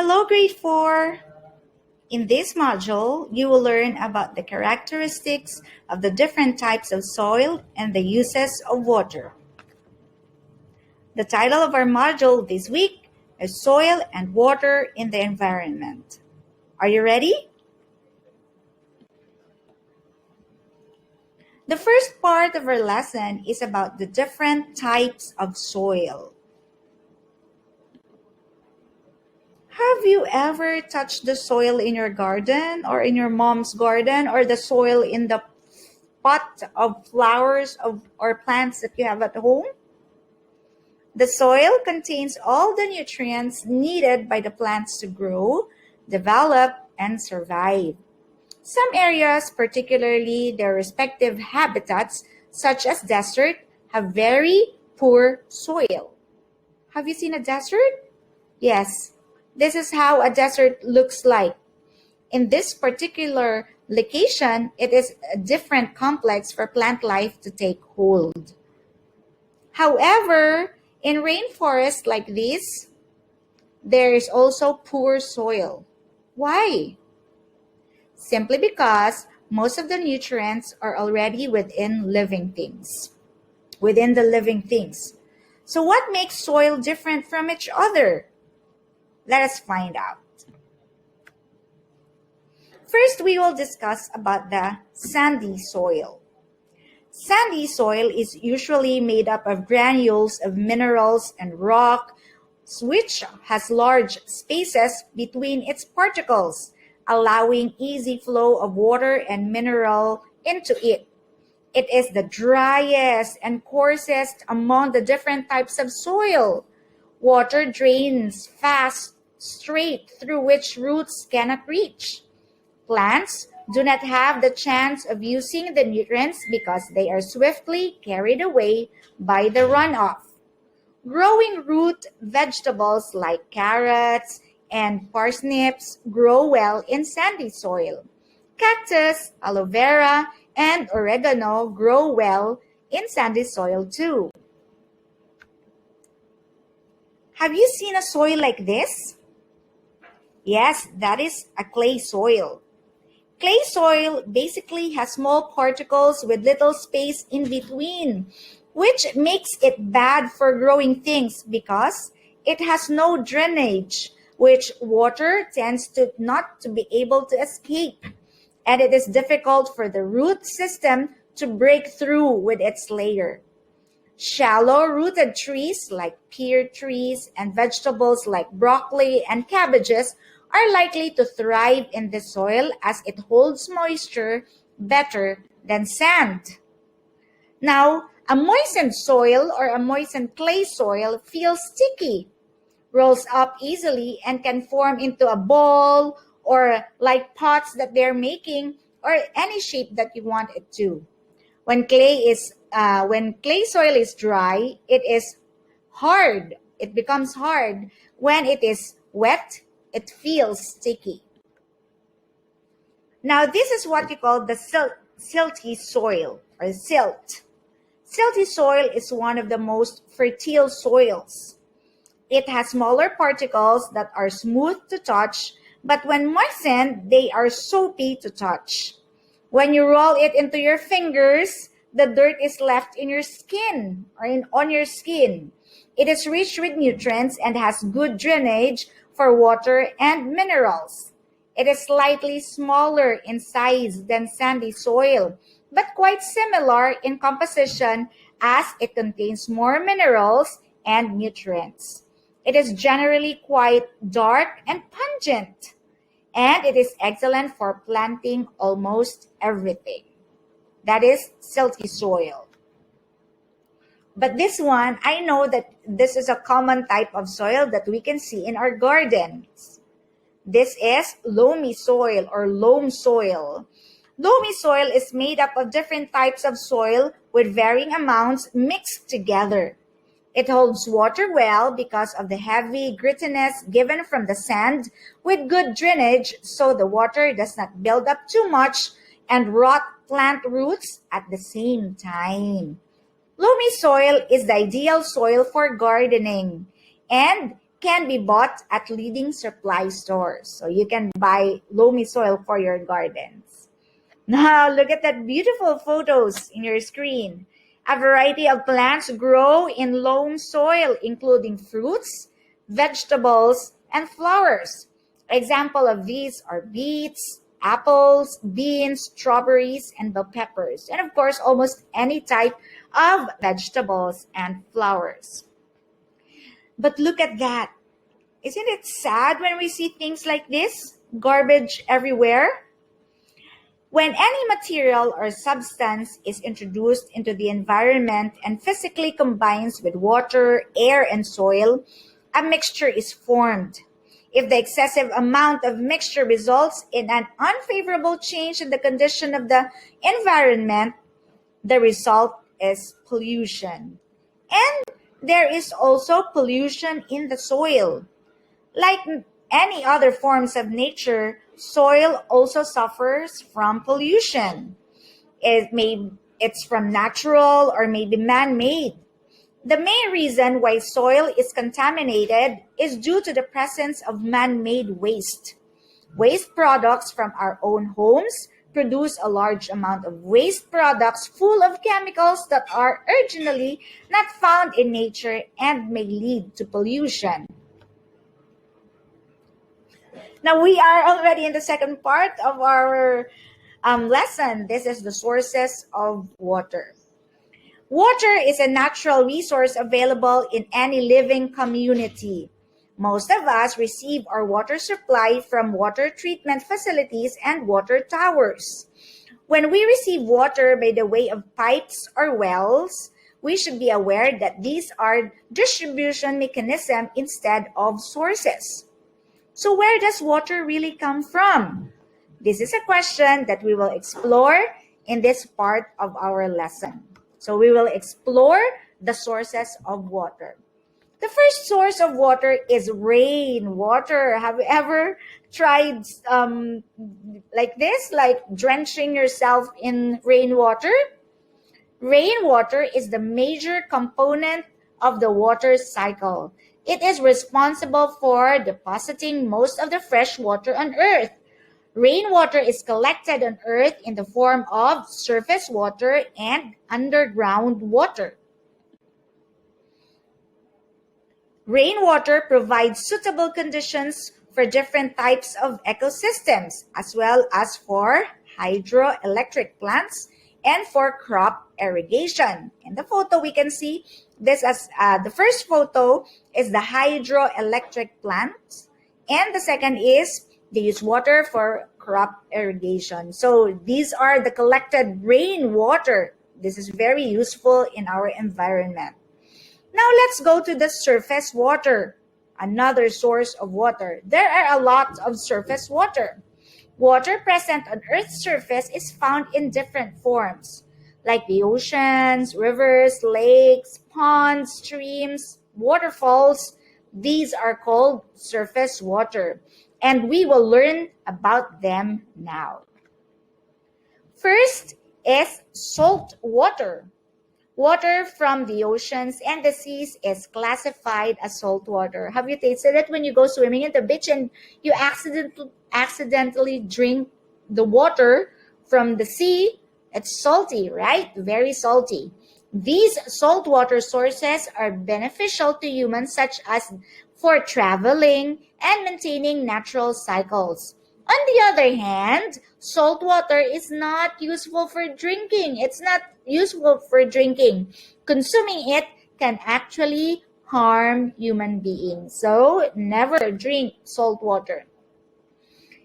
Hello, grade 4. In this module, you will learn about the characteristics of the different types of soil and the uses of water. The title of our module this week is Soil and Water in the Environment. Are you ready? The first part of our lesson is about the different types of soil. Have you ever touched the soil in your garden or in your mom's garden or the soil in the pot of flowers or plants that you have at home? The soil contains all the nutrients needed by the plants to grow, develop, and survive. Some areas, particularly their respective habitats, such as desert, have very poor soil. Have you seen a desert? Yes, this is how a desert looks like. In this particular location, it is a different complex for plant life to take hold. However, in rainforests like this, there is also poor soil. Why? Simply because most of the nutrients are already within the living things. So what makes soil different from each other? Let us find out. First, we will discuss about the sandy soil. Sandy soil is usually made up of granules of minerals and rock, which has large spaces between its particles, allowing easy flow of water and mineral into it. It is the driest and coarsest among the different types of soil. Water drains fast straight through which roots cannot reach. Plants do not have the chance of using the nutrients because they are swiftly carried away by the runoff. Growing root vegetables like carrots and parsnips grow well in sandy soil. Cactus, aloe vera, and oregano grow well in sandy soil too. Have you seen a soil like this? Yes, that is a clay soil. Clay soil basically has small particles with little space in between, which makes it bad for growing things because it has no drainage, which water tends to not to be able to escape, and it is difficult for the root system to break through with its layer. Shallow-rooted trees like pear trees and vegetables like broccoli and cabbages are likely to thrive in the soil as it holds moisture better than sand. Now, a moistened soil or a moistened clay soil feels sticky, rolls up easily, and can form into a ball or like pots that they're making or any shape that you want it to. When clay soil is dry, it is hard. It becomes hard. When it is wet, it feels sticky. Now, this is what you call the silty soil or silt. Silty soil is one of the most fertile soils. It has smaller particles that are smooth to touch, but when moistened, they are soapy to touch. When you roll it into your fingers, the dirt is left in your skin or on your skin. It is rich with nutrients and has good drainage for water and minerals. It is slightly smaller in size than sandy soil, but quite similar in composition as it contains more minerals and nutrients. It is generally quite dark and pungent, and it is excellent for planting almost everything. That is silty soil. But this one, I know that this is a common type of soil that we can see in our gardens. This is loamy soil or loam soil. Loamy soil is made up of different types of soil with varying amounts mixed together. It holds water well because of the heavy grittiness given from the sand with good drainage so the water does not build up too much and rot plant roots at the same time. Loamy soil is the ideal soil for gardening and can be bought at leading supply stores. So you can buy loamy soil for your gardens. Now look at that beautiful photos in your screen. A variety of plants grow in loam soil, including fruits, vegetables, and flowers. Example of these are beets, apples, beans, strawberries, and bell peppers, and of course, almost any type of vegetables and flowers. But look at that. Isn't it sad when we see things like this? Garbage everywhere? When any material or substance is introduced into the environment and physically combines with water, air, and soil, a mixture is formed. If the excessive amount of mixture results in an unfavorable change in the condition of the environment, the result is pollution. And there is also pollution in the soil. Like any other forms of nature, soil also suffers from pollution. It's from natural or maybe man-made. The main reason why soil is contaminated is due to the presence of man-made waste. Waste products from our own homes produce a large amount of waste products full of chemicals that are originally not found in nature and may lead to pollution. Now we are already in the second part of our lesson. This is the sources of water. Water is a natural resource available in any living community. Most of us receive our water supply from water treatment facilities and water towers. When we receive water by the way of pipes or wells, we should be aware that these are distribution mechanisms instead of sources. So where does water really come from? This is a question that we will explore in this part of our lesson. So we will explore the sources of water. The first source of water is rainwater. Have you ever tried like this, like drenching yourself in rainwater? Rainwater is the major component of the water cycle. It is responsible for depositing most of the fresh water on Earth. Rainwater is collected on Earth in the form of surface water and underground water. Rainwater provides suitable conditions for different types of ecosystems, as well as for hydroelectric plants and for crop irrigation. In the photo, we can see this as the first photo is the hydroelectric plant, and the second is they use water for crop irrigation. So these are the collected rainwater. This is very useful in our environment. Now let's go to the surface water, another source of water. There are a lot of surface water. Water present on Earth's surface is found in different forms, like the oceans, rivers, lakes, ponds, streams, waterfalls. These are called surface water, and we will learn about them now. First is salt water. Water from the oceans and the seas is classified as salt water. Have you tasted it when you go swimming at the beach and you accidentally drink the water from the sea? It's salty, right? Very salty. These saltwater sources are beneficial to humans, such as for traveling and maintaining natural cycles. On the other hand, salt water is not useful for drinking. It's not useful for drinking. Consuming it can actually harm human beings. So never drink salt water.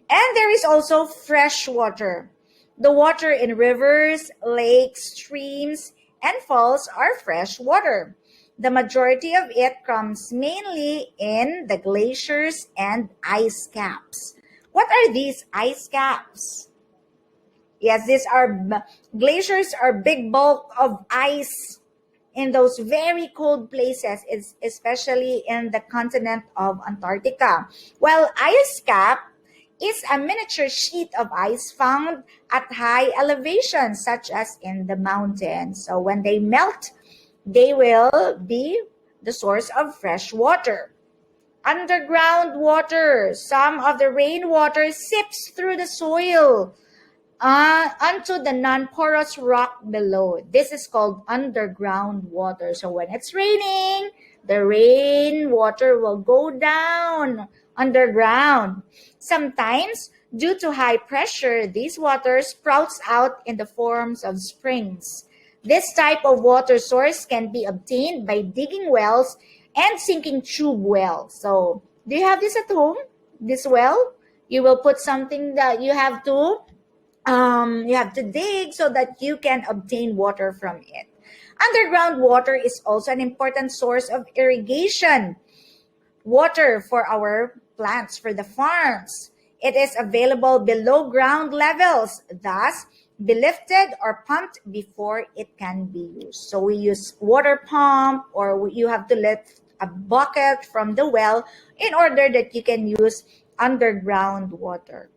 And there is also fresh water. The water in rivers, lakes, streams, and falls are fresh water. The majority of it comes mainly in the glaciers and ice caps. What are these ice caps? Yes, these are glaciers are big bulk of ice in those very cold places, especially in the continent of Antarctica. While ice cap is a miniature sheet of ice found at high elevations, such as in the mountains. So when they melt, they will be the source of fresh water. Underground water. Some of the rainwater seeps through the soil onto the non-porous rock below. This is called underground water. So when it's raining, the rainwater will go down underground. Sometimes, due to high pressure, this water sprouts out in the forms of springs. This type of water source can be obtained by digging wells and sinking tube wells. So, do you have this at home? This well? You will put something that you have to dig so that you can obtain water from it. Underground water is also an important source of irrigation water for our plants, for the farms. It is available below ground levels, thus be lifted or pumped before it can be used. So we use water pump, or you have to lift a bucket from the well in order that you can use underground water.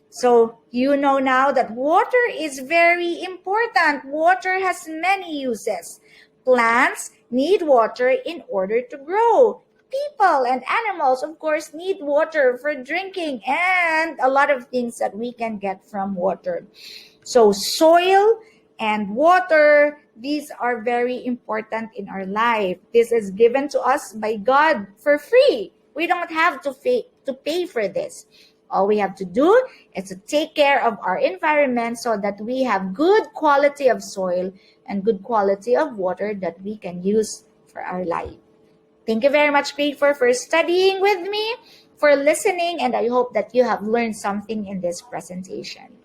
So you know now that water is very important. Water has many uses. Plants need water in order to grow. People and animals, of course, need water for drinking and a lot of things that we can get from water. So soil and water, these are very important in our life. This is given to us by God for free. We don't have to pay for this. All we have to do is to take care of our environment so that we have good quality of soil and good quality of water that we can use for our life. Thank you very much, grade 4, for studying with me, for listening, and I hope that you have learned something in this presentation.